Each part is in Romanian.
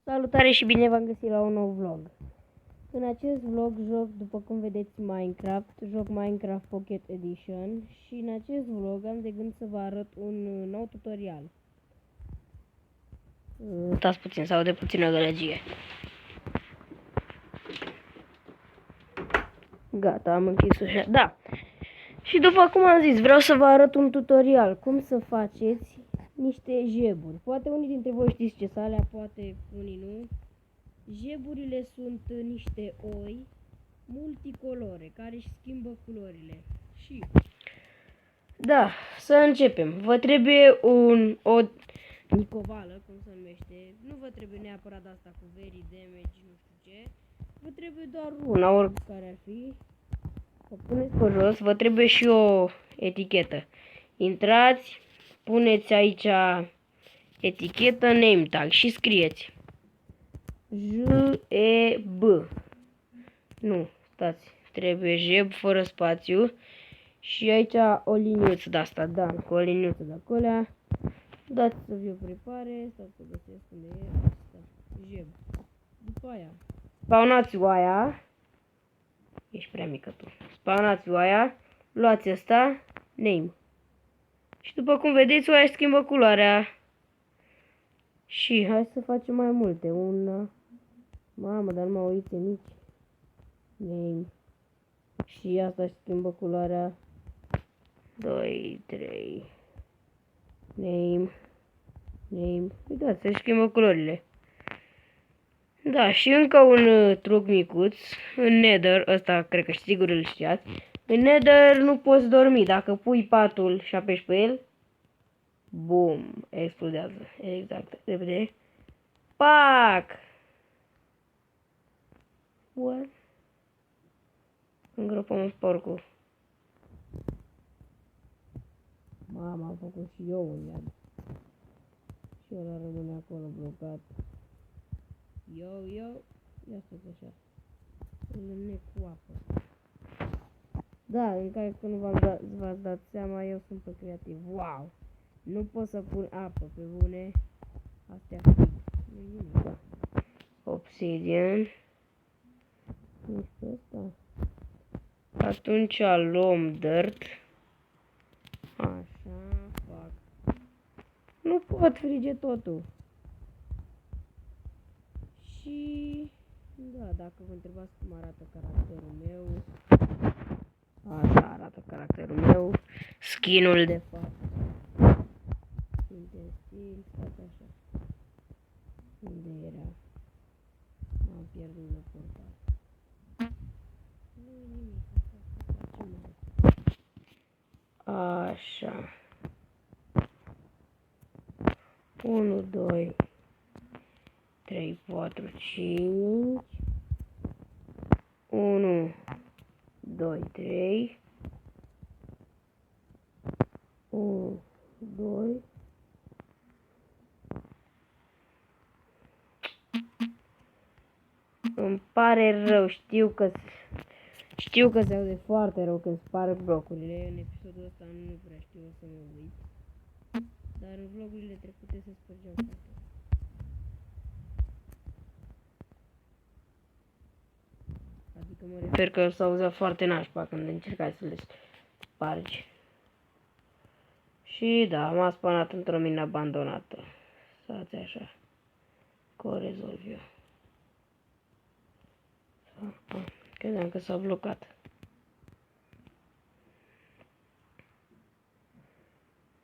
Salutare și bine v-am găsit la un nou vlog. În acest vlog joc, după cum vedeți, joc Minecraft Pocket Edition și în acest vlog am de gând să vă arăt un nou tutorial. Stați puțin, sau de puțină gălăgie. Gata, am închis ușa. Da. Și după cum am zis, vreau să vă arăt un tutorial. Cum să faceți niște jeburi. Poate unii dintre voi știți ce sunt alea, poate unii nu. Jeburile sunt niște oi multicolore care își schimbă culorile. Și da, să începem. Vă trebuie o nicovală, cum se numește. Nu vă trebuie neapărat asta cu very damage, nu știu ce. Vă trebuie doar una, oricare ar fi. O puneți pe jos. Vă trebuie și o etichetă. Intrați, puneți aici etichetă, name tag și scrieți J-E-B. Nu, stați, trebuie jeb fără spațiu. Și aici o liniuță de asta, da, cu o liniuță de acolo. Dați să vi-o prepare, stați să găsesc unde e asta, jeb. După aia, spawnați oaia. Ești prea mică tu. Spawnați oaia, luați asta, name. Și după cum vedeți, oaia își schimbă culoarea. Și hai să facem mai multe. Una. Mamă, dar numai uite mici. Name. Și asta își schimbă culoarea. 2, 3. Name. Name. Uitați, se schimbă culorile. Da, și încă un truc micuț. În Nether, ăsta cred că sigur îl știați. În Nether nu poți dormi. Dacă pui patul și apeși pe el, bum, explodează. Exact, repede. Pac! What? Îngropăm porcul. Mama, am făcut și eu un iad. Și ăla rămâne acolo blocat. Yo, ia stați așa. Îl înnec cu apă. Da, în care că nu v-ați dat seama, eu sunt pe creativ. Wow! Nu pot să pun apă pe bune. Astea frig. Nu-i nimic, da. Obsidian. Nici ăsta. Atunci luăm dirt. Așa, fac. Nu pot frige totul. Și da, dacă vă întrebați cum arată caracterul meu, așa arată caracterul meu. Skin-ul de fapt. Skin, stați așa. Unde era? Am pierdut de portal. Nu-i nimic, așa. 1, 2, 3, 4, 5. 1, 2, 3. 1, 2. Îmi pare rău, știu că se aude foarte rău când sparg blocurile. În episodul ăsta nu prea știu să mă uit. Dar în vlogurile trecute se spărgeau foarte rău. Adică mă refer că s-auzea foarte nașpa când încercai să le spargi. Și da, m-a spanat într-o mină abandonată. Stați așa. Că o rezolv eu. Credeam că s-a blocat.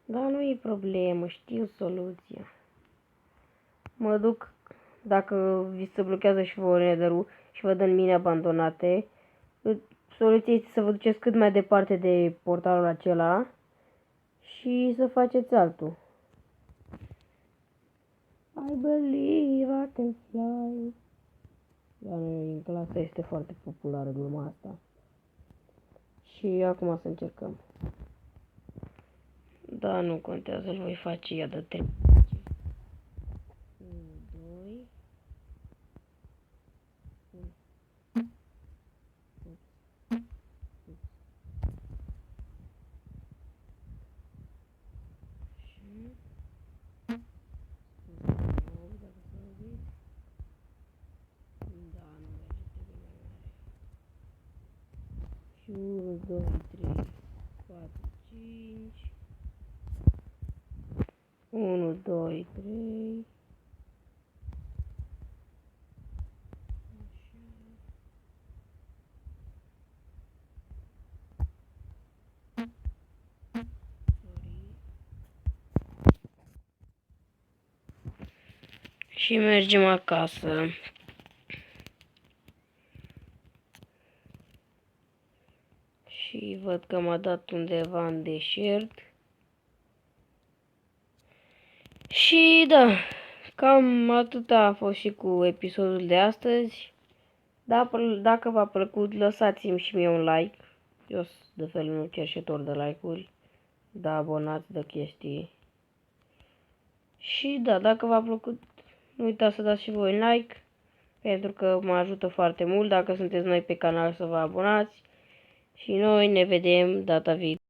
Dar nu e problemă, știu soluția. Mă duc, dacă vi se blochează și vouă Nether-ul și vă dă în mine abandonate, soluția este să vă duceți cât mai departe de portalul acela și să faceți altul. I believe I can fly. La noi în clasă este foarte populară gluma asta. Și acum să încercăm. Da, nu contează, îl voi face ea de 3. 1, 2. 1, 2, 3, 4, 5. 1, 2, 3. Și mergem acasă. Și văd că m-a dat undeva în deșert. Și da, cam atâta a fost și cu episodul de astăzi. Dacă v-a plăcut, lăsați-mi și mie un like. Eu sunt de felul un cerșetor de like-uri, de abonați, de chestii. Și da, dacă v-a plăcut, nu uitați să dați și voi un like, pentru că mă ajută foarte mult. Dacă sunteți noi pe canal, să vă abonați. Și noi ne vedem data viitoare.